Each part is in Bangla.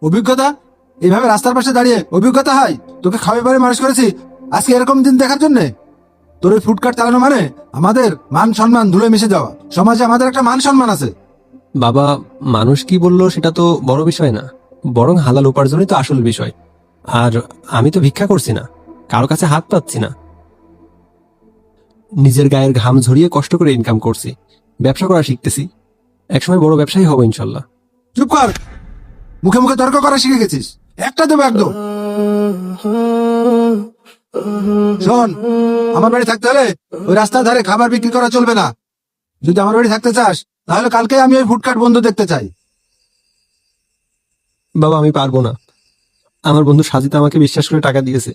অভিজ্ঞতা? এইভাবে রাস্তার পাশে দাঁড়িয়ে অভিজ্ঞতা হয়? তোকে খাওয়াই বারে মানুষ করেছি আজকে এরকম দিন দেখার জন্য? তোর ওই ফুডকার্ট চালানো মানে আমাদের মান সম্মান ধুলে মিশে যাওয়া। সমাজে আমাদের একটা মান সম্মান আছে। বাবা, মানুষ কি বললো সেটা তো বড় বিষয় না, বরং হালাল উপার্জনই তো আসল বিষয়। আর আমি তো ভিক্ষা করছি না, কারো কাছে হাত পাচ্ছি না, নিজের গায়ের ঘাম ঝরিয়ে কষ্ট করে ইনকাম করছি, ব্যবসা করা শিখতেছি, একসময় বড় ব্যবসায়ী হবো ইনশাল্লাহ। চুপ কর, মুখে মুখে তর্ক করা শিখে গেছিস। একটা দেবো একদম। শোন, আমার বাড়ি থাকতে হলে ওই রাস্তার ধারে খাবার বিক্রি করা চলবে না। যদি আমার বাড়ি থাকতে চাস তাহলে কালকে আমি ওই ফুডকার্ট বন্ধ দেখতে চাই। বাবা, আমি পারবো না। আমার বন্ধু সাজিদ আমাকে বিশ্বাস করে টাকা দিয়েছে,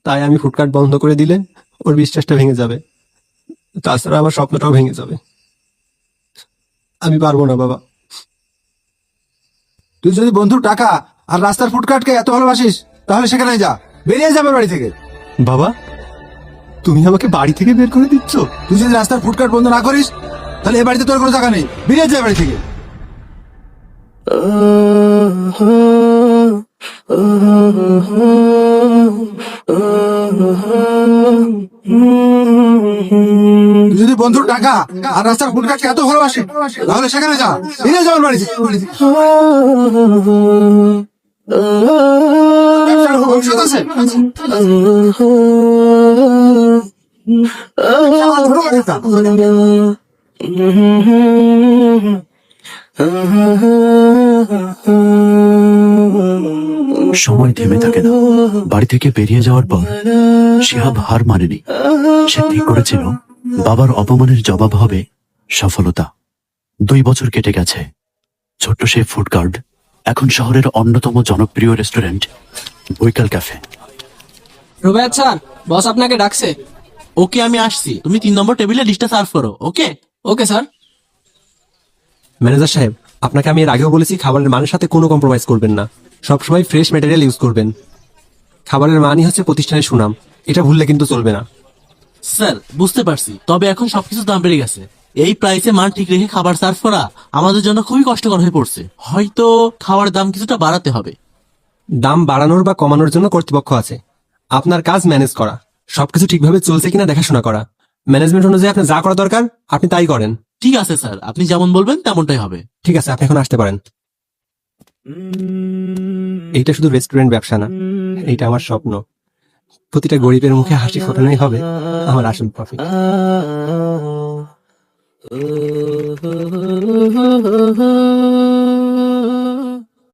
তাই আমি ফুডকার্ট বন্ধ করে দিলে ওর বিশ্বাসটা ভেঙে যাবে, তাছাড়া আমার স্বপ্নটাও ভেঙে যাবে। আমি পারবো না বাবা। তুই যদি বন্ধুর টাকা আর রাস্তার ফুডকার্টকে এত ভালোবাসিস তাহলে সেখানে যা, বেরিয়ে যা আমার বাড়ি থেকে। বাবা, তুমি আমাকে বাড়ি থেকে বের করে দিচ্ছ? তুই যদি রাস্তার ফুডকার্ট বন্ধ না করিস তাহলে এ বাড়িতে তোর কোনো জায়গা নেই। বেরিয়ে যা বাড়ি থেকে। তুই যদি বন্ধুর টাকা আর রাস্তার ফুডকার্টকে এত ভালোবাসিস তাহলে সেখানে যা, বেরিয়ে যা আমার বাড়ি থেকে। ব্যবসার ভবিষ্যৎ আছে। সময় থেমে থাকে না। বাড়ি থেকে বেরিয়ে যাওয়ার পর শিহাব হার মানেনি। সে ঠিক করেছিল বাবার অপমানের জবাব হবে সফলতা। 2 বছর কেটে গেছে। ছোট্ট সেই ফুডকার্ট এখন শহরের অন্যতম জনপ্রিয় রেস্টুরেন্ট বৈকাল ক্যাফে। রুবায়াত স্যার, বস আপনাকে ডাকছে। ওকে, আমি আসছি। তুমি 3 নম্বর টেবিলে ডিশটা সার্ভ করো। ওকে ওকে স্যার। ম্যানেজার সাহেব, আপনাকে আমি এর আগেও বলেছি খাবারের মানের সাথে কোনো কম্প্রোমাইজ করবেন না, সবসময় ফ্রেশ ম্যাটেরিয়াল ইউজ করবেন। খাবারের মানই হচ্ছে প্রতিষ্ঠানের সুনাম, এটা ভুললে কিন্তু চলবে না। স্যার, বুঝতে পারছি, তবে এখন সবকিছুর দাম বেড়ে গেছে। এই প্রাইসে মান ঠিক রেখে খাবার সার্ভ করা আমাদের জন্য খুবই কষ্টকর হয়ে পড়ছে। হয়তো খাওয়ার দাম কিছুটা বাড়াতে হবে। দাম বাড়ানোর বা কমানোর জন্য কর্তৃপক্ষ আছে, আপনার কাজ ম্যানেজ করা, সবকিছু ঠিকভাবে চলছে কিনা দেখাশোনা করা। ম্যানেজমেন্ট অনুযায়ী আপনার যা করা দরকার আপনি তাই করেন। ঠিক আছে স্যার, আপনি যেমন বলবেন তেমনটাই হবে। ঠিক আছে, আপনি এখন আসতে পারেন। এইটা শুধু রেস্টুরেন্ট ব্যবসা না, এইটা আমার স্বপ্ন। প্রতিটা গরিবের মুখে হাসি ফোটানোই হবে আমার আসল প্রফিট।